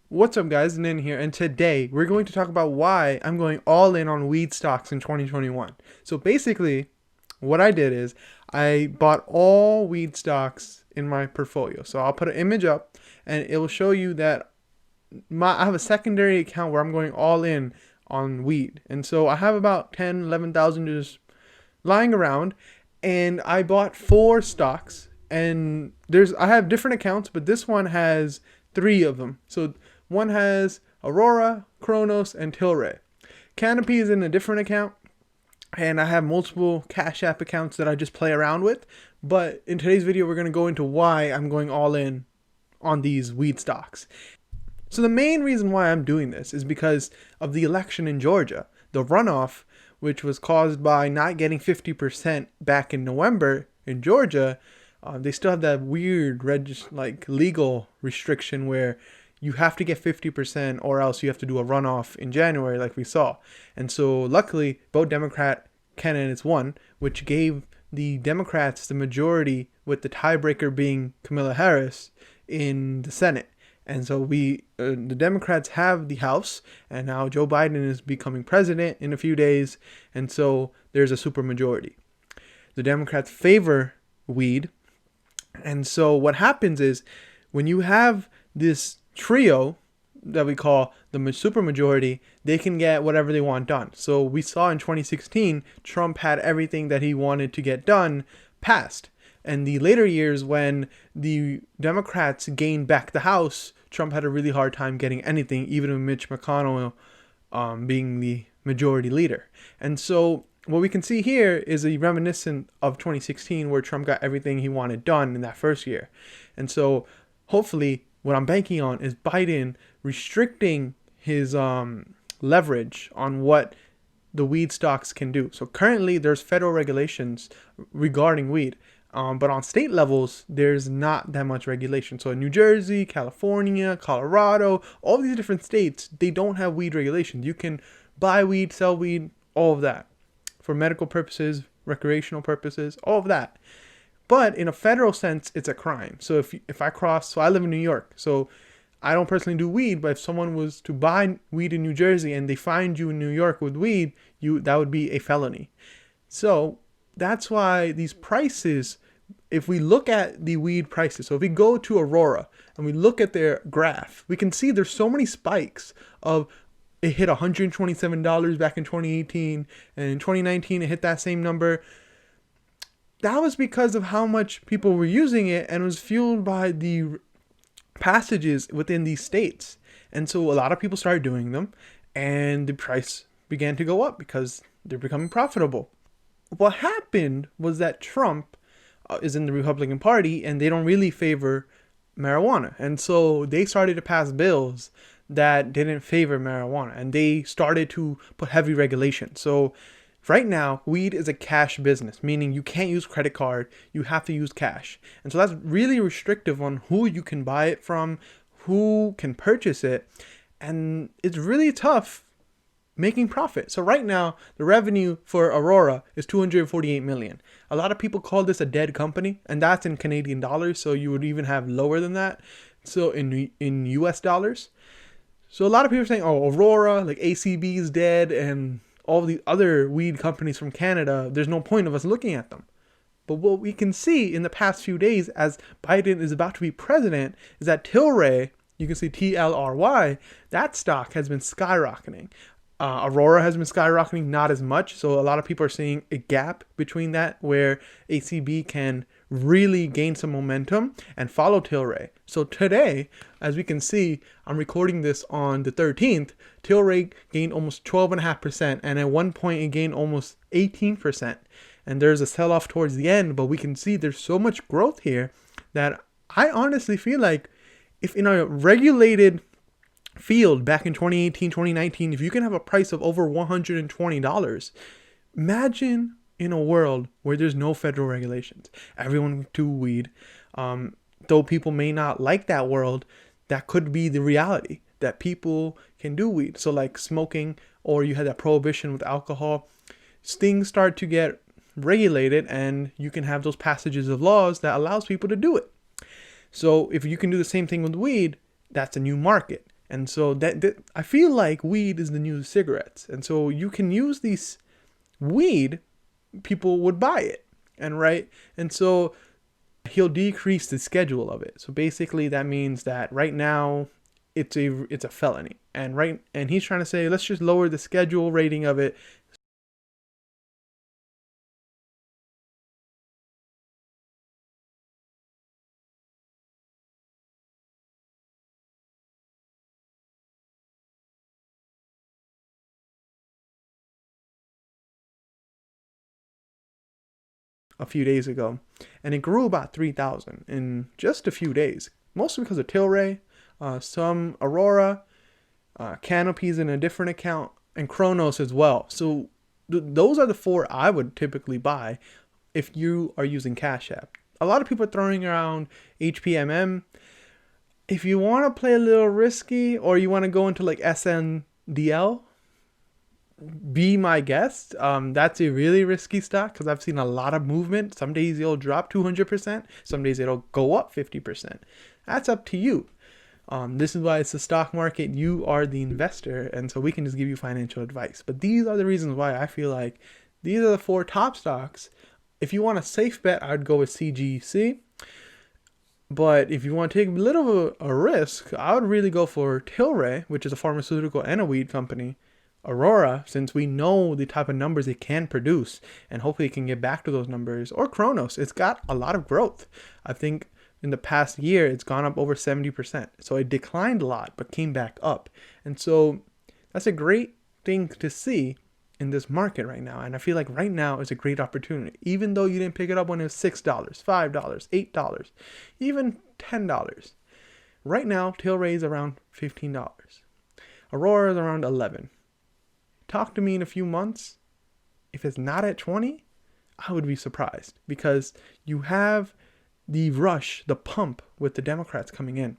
What's up, guys? Nin here, and today we're going to talk about why I'm going all in on weed stocks in 2021. So basically, what I did is I bought all weed stocks in my portfolio. So I'll put an image up, and it will show you that I have a secondary account where I'm going all in on weed. And so I have about 10, 11,000 just lying around, and I bought 4 stocks. And I have different accounts, but this one has 3 of them. So one has Aurora, Cronos, and Tilray. Canopy is in a different account, and I have multiple Cash App accounts that I just play around with. But in today's video, we're going to go into why I'm going all in on these weed stocks. So the main reason why I'm doing this is because of the election in Georgia. The runoff, which was caused by not getting 50% back in November in Georgia, they still have that weird legal restriction where you have to get 50% or else you have to do a runoff in January like we saw. And so luckily, both Democrat candidates won, which gave the Democrats the majority, with the tiebreaker being Kamala Harris in the Senate. And so the Democrats have the House, and now Joe Biden is becoming president in a few days. And so there's a supermajority. The Democrats favor weed. And so what happens is when you have this trio that we call the supermajority, they can get whatever they want done. So we saw in 2016, Trump had everything that he wanted to get done passed. And the later years, when the Democrats gained back the House, Trump had a really hard time getting anything, even with Mitch McConnell being the majority leader. And so what we can see here is a reminiscent of 2016, where Trump got everything he wanted done in that first year. And so hopefully what I'm banking on is Biden restricting his leverage on what the weed stocks can do. So currently there's federal regulations regarding weed, but on state levels, there's not that much regulation. So in New Jersey, California, Colorado, all these different states, they don't have weed regulations. You can buy weed, sell weed, all of that for medical purposes, recreational purposes, all of that. But in a federal sense, it's a crime. So if I cross, so I live in New York, so I don't personally do weed, but if someone was to buy weed in New Jersey and they find you in New York with weed, that would be a felony. So that's why these prices, if we look at the weed prices, so if we go to Aurora and we look at their graph, we can see there's so many spikes of it hit $127 back in 2018, and in 2019 it hit that same number. That was because of how much people were using it, and it was fueled by the passages within these states. And so a lot of people started doing them, and the price began to go up because they're becoming profitable. What happened was that Trump is in the Republican Party, and they don't really favor marijuana. And so they started to pass bills that didn't favor marijuana, and they started to put heavy regulation. So right now, weed is a cash business, meaning you can't use credit card, you have to use cash. And so that's really restrictive on who you can buy it from, who can purchase it, and it's really tough making profit. So right now, the revenue for Aurora is $248 million. A lot of people call this a dead company, and that's in Canadian dollars, so you would even have lower than that. So in US dollars. So a lot of people are saying, oh, Aurora, like ACB is dead, and all the other weed companies from Canada, there's no point of us looking at them. But what we can see in the past few days as Biden is about to be president is that Tilray, you can see TLRY, that stock has been skyrocketing. Aurora has been skyrocketing, not as much. So a lot of people are seeing a gap between that where ACB can really gain some momentum and follow Tilray. So today, as we can see, I'm recording this on the 13th, Tilray gained almost 12.5%, and at one point it gained almost 18%. And there's a sell-off towards the end, but we can see there's so much growth here that I honestly feel like if in a regulated field back in 2018, 2019, if you can have a price of over $120, imagine in a world where there's no federal regulations. Everyone would do weed. Though people may not like that world, that could be the reality. that people can do weed. So like smoking, or you had that prohibition with alcohol, things start to get regulated, and you can have those passages of laws that allows people to do it. So if you can do the same thing with weed, that's a new market. And so that I feel like weed is the new cigarettes. And so you can use these weed, people would buy it. And so he'll decrease the schedule of it. So basically that means that right now it's a felony. And he's trying to say, let's just lower the schedule rating of it. A few days ago, and it grew about 3,000 in just a few days, mostly because of Tilray, some Aurora, Canopy's in a different account, and Cronos as well. So those are the four I would typically buy if you are using Cash App. A lot of people are throwing around HPMM. If you want to play a little risky, or you want to go into like SNDL, be my guest. That's a really risky stock because I've seen a lot of movement. Some days it'll drop 200%. Some days it'll go up 50%. That's up to you. This is why it's the stock market. You are the investor, and so we can just give you financial advice. But these are the reasons why I feel like these are the four top stocks. If you want a safe bet, I'd go with CGC. But if you want to take a little of a risk, I would really go for Tilray, which is a pharmaceutical and a weed company. Aurora, since we know the type of numbers it can produce, and hopefully it can get back to those numbers. Or Cronos, it's got a lot of growth. I think in the past year, it's gone up over 70%. So it declined a lot, but came back up. And so that's a great thing to see in this market right now. And I feel like right now is a great opportunity. Even though you didn't pick it up when it was $6, $5, $8, even $10. Right now, Tilray is around $15. Aurora is around $11. Talk to me in a few months. If it's not at 20, I would be surprised, because you have the rush, the pump with the Democrats coming in.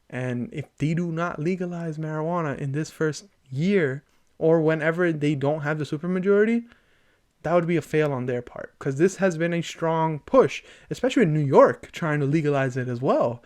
And if they do not legalize marijuana in this first year, or whenever they don't have the supermajority, that would be a fail on their part, because this has been a strong push, especially in New York, trying to legalize it as well.